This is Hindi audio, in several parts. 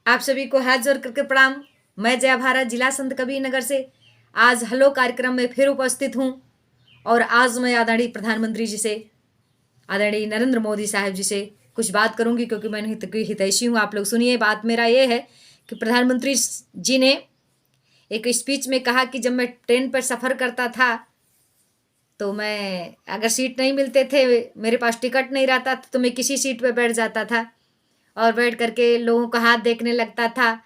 आप सभी को हाथ जोड़ करके प्रणाम। मैं जया भारत जिला संत कबीर नगर से आज हलो कार्यक्रम में फिर उपस्थित हूँ। और आज मैं आदरणीय प्रधानमंत्री जी से, आदरणीय नरेंद्र मोदी साहब जी से कुछ बात करूंगी, क्योंकि मैं हितैषी हूँ। आप लोग सुनिए। बात मेरा ये है कि प्रधानमंत्री जी ने एक स्पीच में कहा कि जब मैं ट्रेन पर सफ़र करता था तो मैं, अगर सीट नहीं मिलते थे, मेरे पास टिकट नहीं रहता था, तो मैं किसी सीट पर बैठ जाता था और बैठ करके लोगों का हाथ देखने लगता था।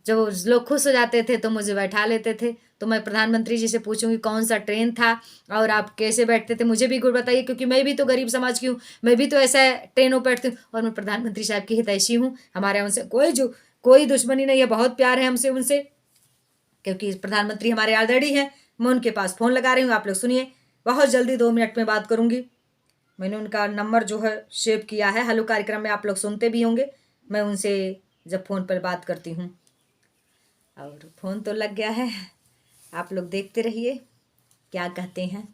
जो लोग खुश हो जाते थे तो मुझे बैठा लेते थे। तो मैं प्रधानमंत्री जी से पूछूंगी कौन सा ट्रेन था और आप कैसे बैठते थे, मुझे भी गुड़ बताइए, क्योंकि मैं भी तो गरीब समाज की हूँ। मैं भी तो ऐसा ट्रेनों पर बैठती हूँ और मैं प्रधानमंत्री साहब की हितैषी हूँ। हमारे उनसे कोई दुश्मनी नहीं है, बहुत प्यार है हमसे उनसे, क्योंकि प्रधानमंत्री हमारे आदरणीय हैं। मैं उनके पास फ़ोन लगा रही हूँ, आप लोग सुनिए। बहुत जल्दी 2 मिनट में बात करूँगी। मैंने उनका नंबर जो है सेव किया है। हेलो कार्यक्रम में आप लोग सुनते भी होंगे। मैं उनसे जब फ़ोन पर बात करती हूँ, और फ़ोन तो लग गया है, आप लोग देखते रहिए क्या कहते हैं।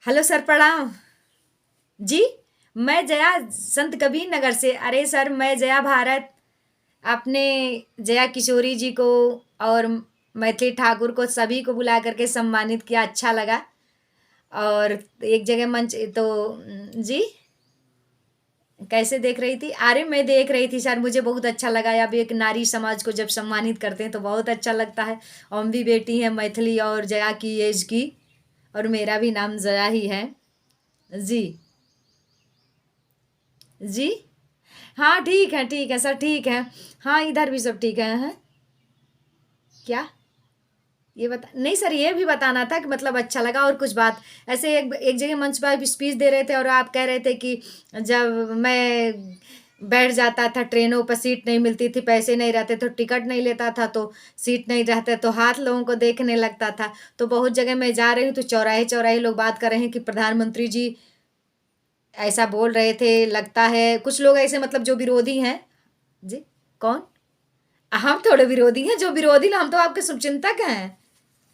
हेलो सर, प्रणाम जी। मैं जया, संत कबीर नगर से। अरे सर, मैं जया भारत, आपने जया किशोरी जी को और मैथिली ठाकुर को, सभी को बुला करके सम्मानित किया, अच्छा लगा। और एक जगह मंच तो जी, कैसे देख रही थी? अरे मैं देख रही थी सर, मुझे बहुत अच्छा लगा। अब एक नारी समाज को जब सम्मानित करते हैं तो बहुत अच्छा लगता है। हम भी बेटी हैं मैथिली और जया की एज की, और मेरा भी नाम जया ही है जी। जी हाँ, ठीक है सर, ठीक है। हाँ, इधर भी सब ठीक है। क्या ये बता नहीं सर, ये भी बताना था कि मतलब अच्छा लगा। और कुछ बात ऐसे, एक जगह मंच पर स्पीच दे रहे थे और आप कह रहे थे कि जब मैं बैठ जाता था ट्रेनों पर, सीट नहीं मिलती थी, पैसे नहीं रहते तो टिकट नहीं लेता था, तो सीट नहीं रहते तो हाथ लोगों को देखने लगता था। तो बहुत जगह मैं जा रही हूँ तो चौराहे चौराहे लोग बात कर रहे हैं कि प्रधानमंत्री जी ऐसा बोल रहे थे। लगता है कुछ लोग ऐसे, मतलब जो विरोधी हैं। जी, कौन? हम थोड़े विरोधी हैं, जो विरोधी ना, हम तो आपके शुभचिंतक हैं।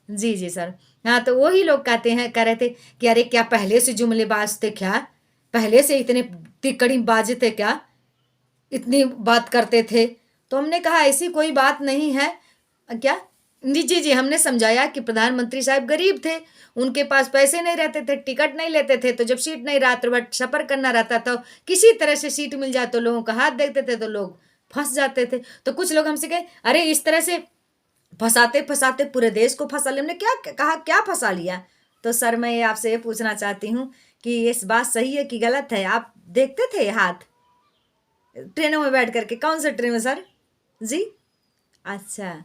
जी जी सर। हाँ, तो वही लोग कहते हैं, कह रहे थे कि अरे क्या पहले से जुमलेबाज थे क्या, पहले से इतने तिकड़ी बाज थे क्या, इतनी बात करते थे। तो हमने कहा ऐसी कोई बात नहीं है। क्या? जी जी जी, हमने समझाया कि प्रधानमंत्री साहब गरीब थे, उनके पास पैसे नहीं रहते थे, टिकट नहीं लेते थे, तो जब सीट नहीं रहा तो बट सफ़र करना रहता था, किसी तरह से सीट मिल जाए तो लोगों का हाथ देखते थे तो लोग फंस जाते थे। तो कुछ लोग हमसे कहे अरे इस तरह से फंसाते फंसाते पूरे देश को फंसा लिया। हमने क्या कहा, क्या फंसा लिया? तो सर मैं आपसे ये पूछना चाहती हूँ कि इस बात सही है कि गलत है? आप देखते थे हाथ ट्रेनों में बैठ करके? कौन से ट्रेन में सर? जी, अच्छा।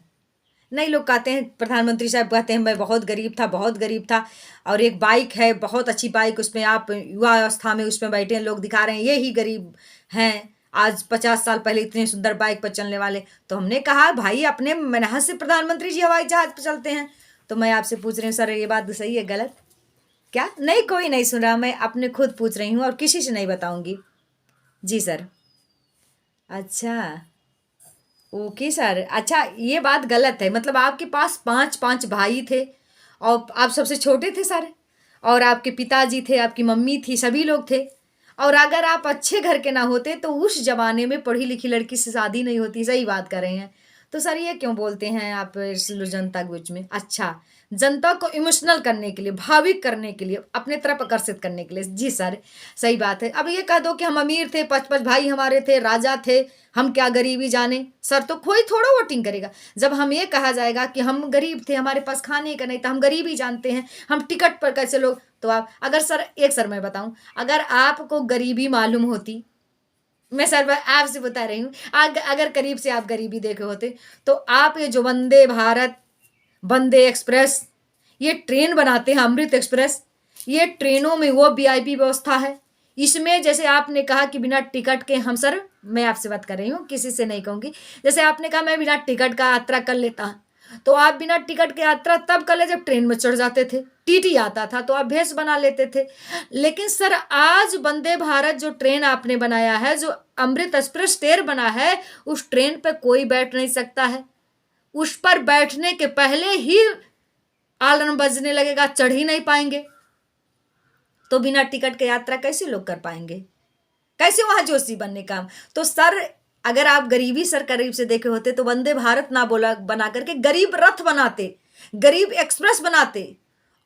नहीं, लोग कहते हैं, प्रधानमंत्री साहब कहते हैं मैं बहुत गरीब था, बहुत गरीब था। और एक बाइक है, बहुत अच्छी बाइक, उसमें आप युवा अवस्था में उसमें बैठे हैं, लोग दिखा रहे हैं ये ही गरीब हैं। आज 50 साल पहले इतने सुंदर बाइक पर चलने वाले। तो हमने कहा भाई, अपने मेहनत से प्रधानमंत्री जी हवाई जहाज पर चलते हैं। तो मैं आपसे पूछ रही हूँ सर, ये बात सही है गलत? क्या? नहीं, कोई नहीं सुन रहा, मैं अपने खुद पूछ रही हूँ और किसी से नहीं बताऊंगी। जी सर। अच्छा, ओके सर। अच्छा, ये बात गलत है, मतलब आपके पास पांच पांच भाई थे और आप सबसे छोटे थे सर, और आपके पिताजी थे, आपकी मम्मी थी, सभी लोग थे। और अगर आप अच्छे घर के ना होते तो उस जमाने में पढ़ी लिखी लड़की से शादी नहीं होती। सही बात कर रहे हैं। तो सर ये क्यों बोलते हैं आप इस जनता के बीच में? अच्छा, जनता को इमोशनल करने के लिए, भाविक करने के लिए, अपने तरफ आकर्षित करने के लिए। जी सर, सही बात है। अब ये कह दो कि हम अमीर थे, 5 5 भाई हमारे थे, राजा थे, हम क्या गरीबी जाने? सर तो कोई थोड़ा वोटिंग करेगा। जब हम ये कहा जाएगा कि हम गरीब थे, हमारे पास खाने का नहीं था, हम गरीबी जानते हैं, हम टिकट पर कैसे लोग, तो आप अगर सर, एक सर मैं बताऊं, अगर आपको गरीबी मालूम होती, मैं सर आपसे बता रही हूँ, अगर करीब से आप गरीबी देखे होते तो आप ये जो वंदे भारत, वंदे एक्सप्रेस, ये ट्रेन बनाते हैं, अमृत एक्सप्रेस, ये ट्रेनों में वो वीआईपी व्यवस्था है। इसमें जैसे आपने कहा कि बिना टिकट के हम, सर मैं आपसे बात कर रही हूँ, किसी से नहीं कहूँगी। जैसे आपने कहा मैं बिना टिकट का यात्रा कर लेता, तो आप बिना टिकट के यात्रा तब कर ले जब ट्रेन में चढ़ जाते थे, टीटी आता था तो आप भेष बना लेते थे। लेकिन सर आज वंदे भारत जो ट्रेन आपने बनाया है, जो अमृत एक्सप्रेस ट्रेन बना है, उस ट्रेन पे कोई बैठ नहीं सकता है। उस पर बैठने के पहले ही आलर्म बजने लगेगा, चढ़ ही नहीं पाएंगे। तो बिना टिकट के यात्रा कैसे लोग कर पाएंगे, कैसे वहां जोशी बनने का। तो सर अगर आप गरीबी सर करीब से देखे होते तो वंदे भारत ना बोला बना करके गरीब रथ बनाते, गरीब एक्सप्रेस बनाते,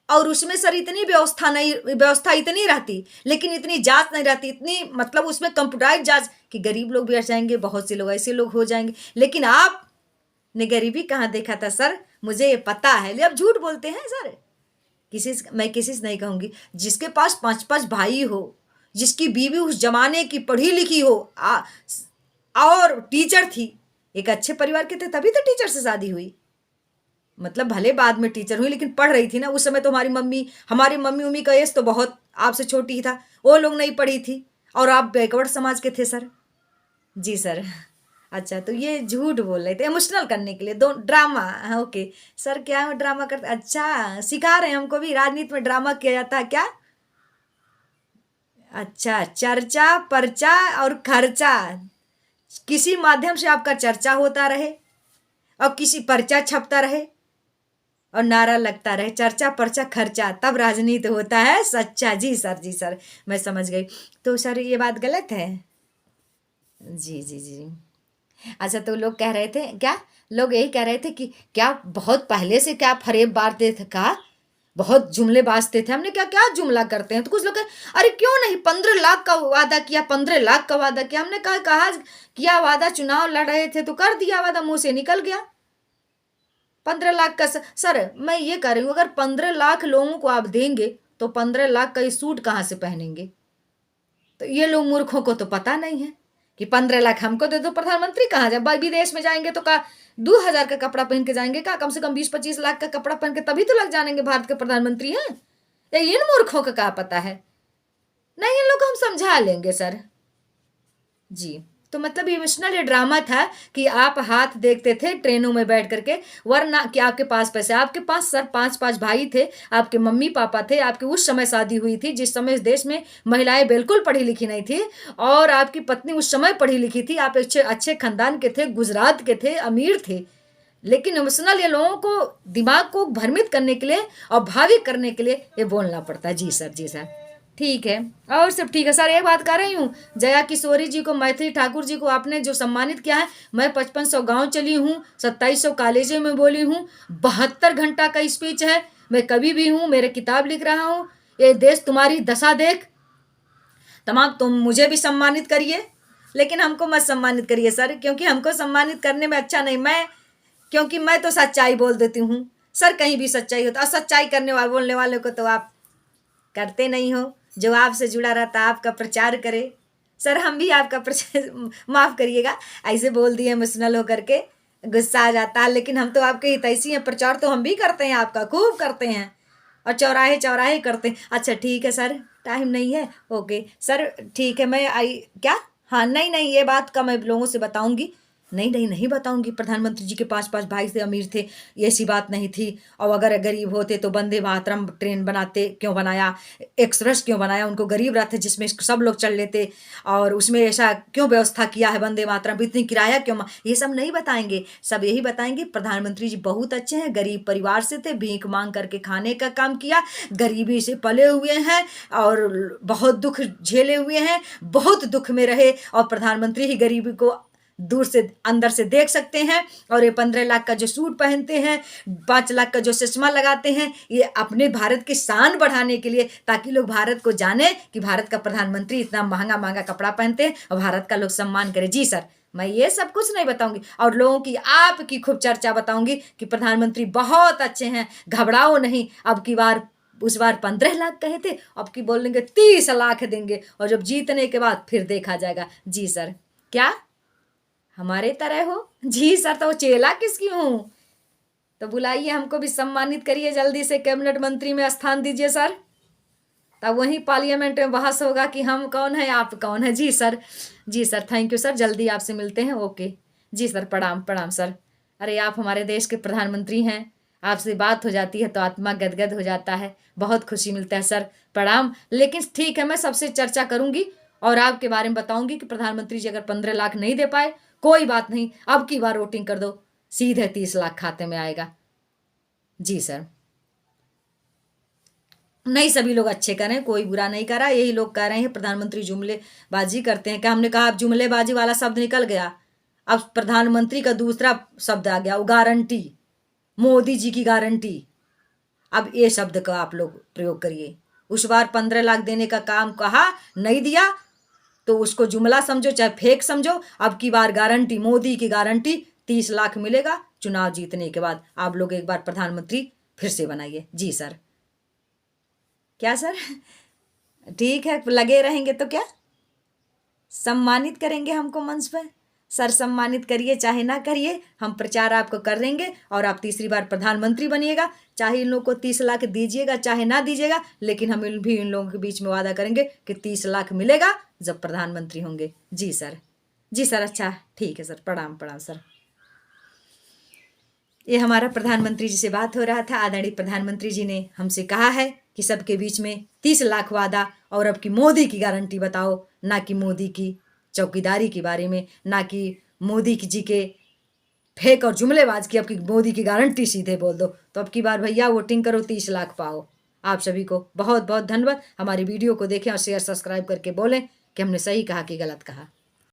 और उसमें सर इतनी व्यवस्था इतनी रहती, लेकिन इतनी जांच नहीं रहती, इतनी मतलब उसमें कंप्यूटराइज जांच कि गरीब लोग भी आ जाएंगे, बहुत से लोग ऐसे लोग हो जाएंगे। लेकिन आपने गरीबी कहाँ देखा था सर, मुझे ये पता है। ले अब झूठ बोलते हैं सर। मैं किसी से नहीं कहूंगी, जिसके पास 5-5 भाई हो, जिसकी बीवी उस जमाने की पढ़ी लिखी हो और टीचर थी, एक अच्छे परिवार के थे तभी तो टीचर से शादी हुई। मतलब भले बाद में टीचर हुई लेकिन पढ़ रही थी ना। उस समय तो हमारी मम्मी उम्मी का एज तो बहुत आपसे छोटी ही था, वो लोग नहीं पढ़ी थी, और आप बैकवर्ड समाज के थे सर। जी सर। अच्छा, तो ये झूठ बोल रहे थे इमोशनल करने के लिए, दो ड्रामा। हाँ ओके सर, क्या है ड्रामा करते, अच्छा सिखा रहे हैं हमको भी राजनीति में ड्रामा किया जाता है क्या। अच्छा, चर्चा पर्चा और खर्चा, किसी माध्यम से आपका चर्चा होता रहे और किसी पर्चा छपता रहे और नारा लगता रहे, चर्चा पर्चा खर्चा, तब राजनीति होता है सच्चा। जी सर, जी सर, मैं समझ गई। तो सर ये बात गलत है। जी जी जी। अच्छा, तो लोग कह रहे थे क्या, लोग यही कह रहे थे कि क्या बहुत पहले से क्या फरेब बारते थे, कहा बहुत जुमले बाजते थे। हमने क्या क्या जुमला करते हैं, तो कुछ लोग कहे अरे क्यों नहीं 15 लाख का वादा किया, 15 लाख का वादा किया। हमने कहा किया वादा, चुनाव लड़ रहे थे तो कर दिया वादा, मुंह से निकल गया। 15 लाख का सर मैं ये कह रही हूँ, अगर 15 लाख लोगों को आप देंगे तो 15 लाख का ये सूट कहाँ से पहनेंगे। तो ये लोग मूर्खों को तो पता नहीं है कि 15 लाख हमको दे दो, प्रधानमंत्री कहाँ जाए, विदेश में जाएंगे तो का 2,000 का कपड़ा पहन के जाएंगे, का कम से कम 20-25 लाख का कपड़ा पहन के तभी तो लग जाएंगे भारत के प्रधानमंत्री हैं। या इन मूर्खों का क्या पता है। नहीं, इन लोग को हम समझा लेंगे सर। जी, तो मतलब इमोशनल ये ड्रामा था कि आप हाथ देखते थे ट्रेनों में बैठ करके, वरना कि आपके पास पैसे, आपके पास सर 5-5 भाई थे, आपके मम्मी पापा थे, आपकी उस समय शादी हुई थी जिस समय इस देश में महिलाएं बिल्कुल पढ़ी लिखी नहीं थी, और आपकी पत्नी उस समय पढ़ी लिखी थी, आप अच्छे अच्छे खानदान के थे, गुजरात के थे, अमीर थे। लेकिन इमोशनल ये लोगों को दिमाग को भ्रमित करने के लिए और भाविक करने के लिए ये बोलना पड़ता है। जी सर, जी सर, ठीक है, और सब ठीक है सर। एक बात कर रही हूँ, जया किशोरी जी को, मैथिली ठाकुर जी को आपने जो सम्मानित किया है, मैं 5500 गांव चली हूँ, 2700 कॉलेजों में बोली हूँ, 72 घंटा का स्पीच है, मैं कभी भी हूँ, मेरे किताब लिख रहा हूँ, ये देश तुम्हारी दशा देख, तमाम तुम मुझे भी सम्मानित करिए, लेकिन हमको मत सम्मानित करिए सर, क्योंकि हमको सम्मानित करने में अच्छा नहीं, क्योंकि मैं तो सच्चाई बोल देती हूँ सर, कहीं भी सच्चाई होता, और सच्चाई करने वाले बोलने वाले को तो आप करते नहीं हो, जो आपसे जुड़ा रहता आपका प्रचार करे। सर हम भी आपका प्रचार माफ़ करिएगा, ऐसे बोल दिए इमोशनल होकर के, गुस्सा आ जाता है, लेकिन हम तो आपके हितैषी हैं, प्रचार तो हम भी करते हैं, आपका खूब करते हैं, और चौराहे चौराहे करते हैं। अच्छा ठीक है सर, टाइम नहीं है, ओके सर, ठीक है, मैं आई क्या, हाँ नहीं नहीं, ये बात का मैं लोगों से बताऊंगी, नहीं नहीं नहीं बताऊंगी, प्रधानमंत्री जी के 5-5 भाई से अमीर थे, ये ऐसी बात नहीं थी, और अगर गरीब होते तो वंदे मातरम ट्रेन बनाते, क्यों बनाया, एक्सप्रेस क्यों बनाया, उनको गरीब रहते जिसमें सब लोग चढ़ लेते, और उसमें ऐसा क्यों व्यवस्था किया है वंदे मातरम, इतनी किराया क्यों, ये सब नहीं बताएंगे, सब यही बताएंगे प्रधानमंत्री जी बहुत अच्छे हैं, गरीब परिवार से थे, भीख मांग करके खाने का काम किया, गरीबी से पले हुए हैं, और बहुत दुख झेले हुए हैं, बहुत दुख में रहे, और प्रधानमंत्री ही गरीबी को दूर से अंदर से देख सकते हैं, और ये 15 लाख का जो सूट पहनते हैं, 5 लाख का जो चश्मा लगाते हैं, ये अपने भारत की शान बढ़ाने के लिए, ताकि लोग भारत को जाने कि भारत का प्रधानमंत्री इतना महंगा महंगा कपड़ा पहनते हैं और भारत का लोग सम्मान करे। जी सर, मैं ये सब कुछ नहीं बताऊंगी, और लोगों की आपकी खूब चर्चा बताऊंगी कि प्रधानमंत्री बहुत अच्छे हैं, घबराओ नहीं, अब की बार उस बार 15 लाख कहे थे, अब की बोलेंगे 30 लाख देंगे, और जब जीतने के बाद फिर देखा जाएगा। जी सर, क्या हमारे तरह हो। जी सर, तो चेला किसकी हूँ, तो बुलाइए, हमको भी सम्मानित करिए, जल्दी से कैबिनेट मंत्री में स्थान दीजिए सर, तब वहीं पार्लियामेंट में बहस होगा कि हम कौन है आप कौन है। जी सर, जी सर, थैंक यू सर, जल्दी आपसे मिलते हैं, ओके। जी सर, प्रणाम प्रणाम सर। अरे आप हमारे देश के प्रधानमंत्री हैं, आपसे बात हो जाती है तो आत्मा गदगद हो जाता है, बहुत खुशी मिलता है सर, प्रणाम। लेकिन ठीक है, मैं सबसे चर्चा करूंगी और आपके बारे में बताऊंगी कि प्रधानमंत्री जी अगर 15 लाख नहीं दे पाए, कोई बात नहीं, अब की बार वोटिंग कर दो, सीधे 30 लाख खाते में आएगा। जी सर। नहीं, सभी लोग अच्छे कर रहे हैं, कोई बुरा नहीं कर रहा। यही लोग कह रहे हैं प्रधानमंत्री जुमलेबाजी करते हैं। क्या हमने कहा अब जुमलेबाजी वाला शब्द निकल गया, अब प्रधानमंत्री का दूसरा शब्द आ गया, वो गारंटी, मोदी जी की गारंटी। अब ये शब्द का आप लोग प्रयोग करिए। उस बार 15 लाख देने का काम कहा, नहीं दिया, तो उसको जुमला समझो चाहे फेक समझो। अब की बार गारंटी, मोदी की गारंटी, 30 लाख मिलेगा चुनाव जीतने के बाद। आप लोग एक बार प्रधानमंत्री फिर से बनाइए। जी सर। क्या सर? ठीक है, लगे रहेंगे तो क्या, सम्मानित करेंगे हमको मंच पर। सर सम्मानित करिए चाहे ना करिए, हम प्रचार आपको कर देंगे और आप तीसरी बार प्रधानमंत्री बनिएगा। चाहे इन लोगों को 30 लाख दीजिएगा चाहे ना दीजिएगा, लेकिन हम भी इन लोगों के बीच में वादा करेंगे कि 30 लाख मिलेगा जब प्रधानमंत्री होंगे। जी सर। जी सर, अच्छा ठीक है सर, प्रणाम प्रणाम सर। ये हमारा प्रधानमंत्री जी से बात हो रहा था। आदरणीय प्रधानमंत्री जी ने हमसे कहा है कि सबके बीच में 30 लाख वादा, और अब की मोदी की गारंटी बताओ, ना कि मोदी की चौकीदारी के बारे में, ना कि मोदी जी के फेक और जुमलेबाज की। अब की मोदी की गारंटी सीधे बोल दो। तो अब की बार भैया वोटिंग करो, 30 लाख पाओ। आप सभी को बहुत बहुत धन्यवाद। हमारी वीडियो को देखें और शेयर सब्सक्राइब करके बोलें कि हमने सही कहा कि गलत कहा।